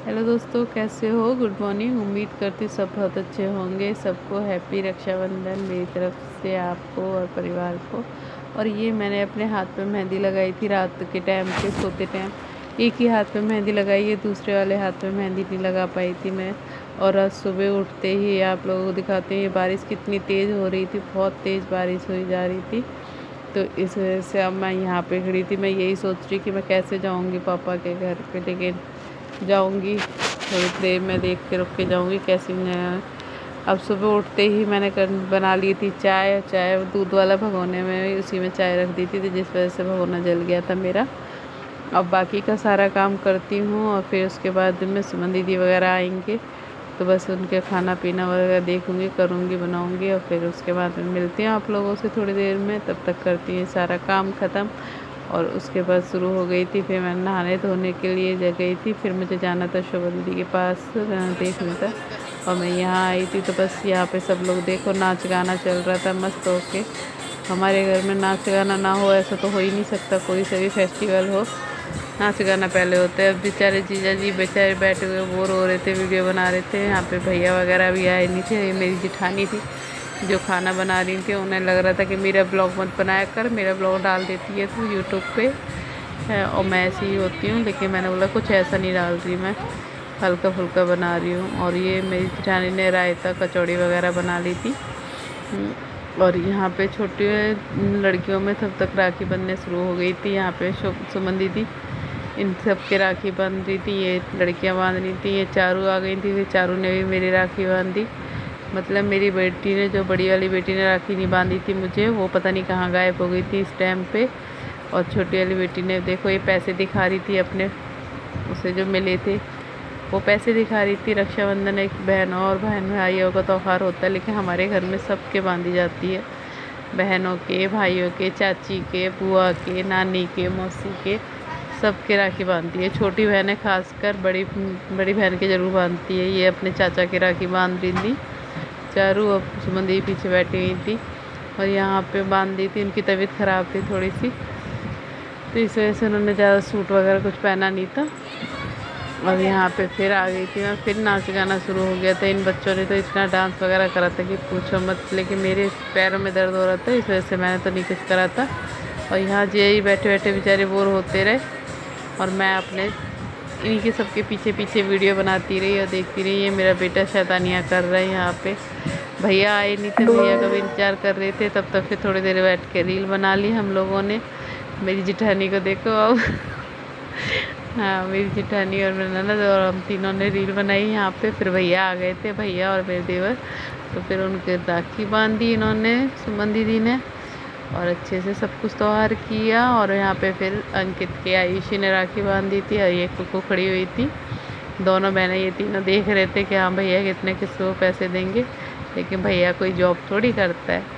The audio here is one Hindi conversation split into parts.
हेलो दोस्तों, कैसे हो? Good morning. उम्मीद करती सब बहुत अच्छे होंगे। सबको हैप्पी रक्षाबंधन मेरी तरफ से, आपको और परिवार को। और ये मैंने अपने हाथ पे मेहंदी लगाई थी रात के टाइम पे, सोते टाइम। एक ही हाथ पे मेहंदी लगाई है, दूसरे वाले हाथ पे मेहंदी नहीं लगा पाई थी मैं। और आज सुबह उठते ही आप लोगों को दिखाते हैं ये बारिश कितनी तेज़ हो रही थी, बहुत तेज़ बारिश हुई जा रही थी। तो इस वजह से अब मैं यहाँ पे खड़ी थी। मैं यही सोच रही कि मैं कैसे जाऊँगी पापा के घर पे, लेकिन जाऊँगी थोड़ी देर में, देख के रुक के जाऊँगी कैसे मैं। अब सुबह उठते ही मैंने बना ली थी चाय। चाय दूध वाला भगोने में, उसी में चाय रख दी थी, तो जिस वजह से भगोना जल गया था मेरा। अब बाकी का सारा काम करती हूँ और फिर उसके बाद में सुमन दीदी वगैरह आएंगे, तो बस उनके खाना पीना वगैरह देखूँगी, करूँगी, बनाऊँगी। और फिर उसके बाद में मिलती हूँ आप लोगों से थोड़ी देर में। तब तक करती हूँ सारा काम ख़त्म। और उसके बाद शुरू हो गई थी, फिर मैं नहाने धोने के लिए जा गई थी। फिर मुझे जाना था शोभा दीदी के पास देखने था, और मैं यहाँ आई थी। तो बस यहाँ पे सब लोग देखो, नाच गाना चल रहा था मस्त होके। हमारे घर में नाच गाना ना हो ऐसा तो हो ही नहीं सकता, कोई सा भी फेस्टिवल हो नाच गाना पहले होता है। अब बेचारे जीजा जी बेचारे बैठे हुए बोर हो रहे थे, वीडियो बना रहे थे। यहाँ पे भैया वगैरह भी आए नहीं थे। मेरी जिठानी थी जो खाना बना रही थी, उन्हें लग रहा था कि मेरा ब्लॉग मत बनाया कर, मेरा ब्लॉग डाल देती है तो यूट्यूब पे है, और मैं ऐसी ही होती हूँ। लेकिन मैंने बोला कुछ ऐसा नहीं डाल रही, मैं हल्का फुल्का बना रही हूँ। और ये मेरी जिठानी ने रायता कचौड़ी वगैरह बना ली थी। और यहाँ पे छोटी लड़कियों में तब तक राखी बनने शुरू हो गई थी। यहाँ पे सुमन दीदी इन सब के राखी बांध रही थी, ये लड़कियाँ बांध रही थी। ये चारू आ गई थी, फिर चारू ने भी मेरी राखी बांध दी। मतलब मेरी बेटी ने, जो बड़ी वाली बेटी ने राखी नहीं बांधी थी मुझे, वो पता नहीं कहाँ गायब हो गई थी इस टाइम पे। और छोटी वाली बेटी ने देखो ये पैसे दिखा रही थी अपने, उसे जो मिले थे वो पैसे दिखा रही थी। रक्षाबंधन एक बहनों और बहन भाइयों का त्यौहार होता है, लेकिन हमारे घर में सबके बांधी जाती है, बहनों के, भाइयों के, चाची के, बुआ के, नानी के, मौसी के, सबके राखी बांधती है। छोटी बहनें खासकर बड़ी बड़ी बहन के ज़रूर बांधती है। ये अपने चाचा की राखी बांध रही थी चारू, अब सुमन दी पीछे बैठी हुई थी और यहाँ पे बांध दी थी। उनकी तबीयत ख़राब थी थोड़ी सी, तो इस वजह से उन्होंने ज़्यादा सूट वगैरह कुछ पहना नहीं था। और यहाँ पे फिर आ गई थी मैं, फिर नाच गाना शुरू हो गया था। इन बच्चों ने तो इतना डांस वगैरह करा था कि पूछो मत, लेकिन मेरे पैरों में दर्द हो रहा था, इस वजह से मैंने तो नहीं कुछ करा था। और यहाँ जे ही बैठे बैठे बेचारे बोर होते रहे, और मैं अपने इनके सबके पीछे पीछे वीडियो बनाती रही और देखती रही। ये मेरा बेटा शैतानियाँ कर रहा है यहाँ पे। भैया आए नहीं थे, भैया का भी इंतज़ार कर रहे थे। तब तक फिर थोड़ी देर बैठ के रील बना ली हम लोगों ने। मेरी जिठानी को देखो अब हाँ, मेरी जिठानी और मेरा ननद और हम तीनों ने रील बनाई यहाँ पे। फिर भैया आ गए थे, भैया और मेरे देवर, तो फिर उनके राखी बांधी इन्होंने, सुमन दीदी ने, और अच्छे से सब कुछ त्यौहार किया। और यहाँ पे फिर अंकित के आयुषी ने राखी बांधी थी, और ये कुकू खड़ी हुई थी। दोनों बहनें, ये तीनों देख रहे थे कि हाँ भैया कितने किसको पैसे देंगे, लेकिन भैया कोई जॉब थोड़ी करता है।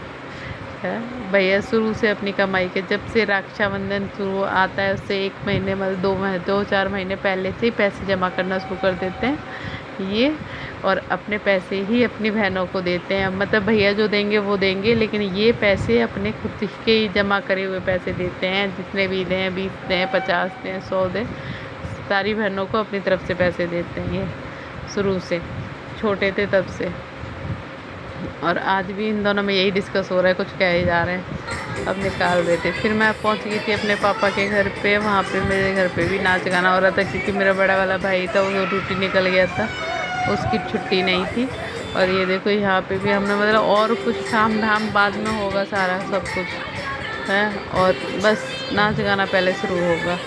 भैया शुरू से अपनी कमाई के, जब से रक्षाबंधन शुरू आता है उससे 1 महीने, मतलब 2-4 महीने पहले से ही पैसे जमा करना शुरू कर देते हैं ये, और अपने पैसे ही अपनी बहनों को देते हैं। मतलब भैया जो देंगे वो देंगे, लेकिन ये पैसे अपने खुद के ही जमा करे हुए पैसे देते हैं। जितने भी दें, 20 दें, 50 दें, 100 दें, सारी बहनों को अपनी तरफ से पैसे देते हैं ये, शुरू से, छोटे थे तब से। और आज भी इन दोनों में यही डिस्कस हो रहा है, कुछ कह ही जा रहे हैं, अब निकाल रहे थे। फिर मैं पहुंच गई थी अपने पापा के घर पे। वहाँ पे मेरे घर पे भी नाच गाना हो रहा था, क्योंकि मेरा बड़ा वाला भाई था वो ड्यूटी निकल गया था, उसकी छुट्टी नहीं थी। और ये देखो यहाँ पे भी हमने, मतलब और कुछ काम धाम बाद में होगा, सारा सब कुछ है, और बस नाच गाना पहले शुरू होगा।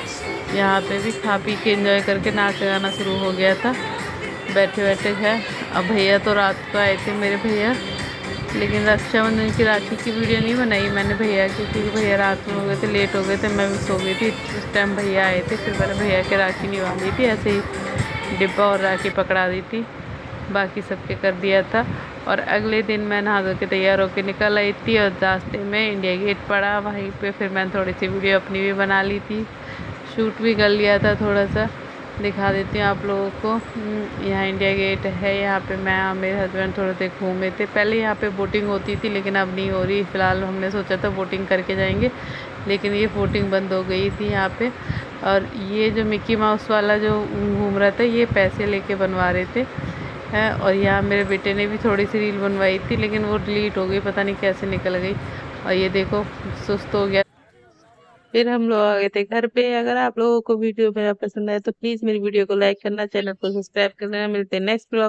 यहाँ पे भी खा पी के एंजॉय करके नाच गाना शुरू हो गया था बैठे बैठे है। अब भैया तो रात को आए थे मेरे भैया, लेकिन रक्षाबंधन की राखी की वीडियो नहीं बनाई मैंने भैया की, क्योंकि भैया रात में हो गए थे, लेट हो गए थे, मैं भी सो गई थी। उस टाइम भैया आए थे, फिर मैंने भैया के राखी नहीं बांधी थी, ऐसे ही डिब्बा और राखी पकड़ा दी थी, बाकी सबके कर दिया था। और अगले दिन मैं नहा धो के तैयार होकर निकल आई थी, और रास्ते में इंडिया गेट पड़ा, वहीं पे फिर मैंने थोड़ी सी वीडियो अपनी भी बना ली थी, शूट भी कर लिया था। थोड़ा सा दिखा देती हूँ आप लोगों को। यहाँ इंडिया गेट है, यहाँ पे मैं और मेरे हस्बैंड थोड़े देर घूमे थे। पहले यहाँ पे बोटिंग होती थी, लेकिन अब नहीं हो रही। फ़िलहाल हमने सोचा था बोटिंग करके जाएंगे, लेकिन ये बोटिंग बंद हो गई थी यहाँ पे। और ये जो मिक्की माउस वाला जो घूम रहा था ये पैसे लेके बनवा रहे थे हैं। और यहाँ मेरे बेटे ने भी थोड़ी सी रील बनवाई थी, लेकिन वो डिलीट हो गई, पता नहीं कैसे निकल गई। और ये देखो सुस्त हो गया। फिर हम लोग आ गए थे घर पे। अगर आप लोगों को वीडियो मेरा पसंद आए तो प्लीज मेरी वीडियो को लाइक करना, चैनल को सब्सक्राइब करना। मिलते हैं नेक्स्ट ब्लॉग।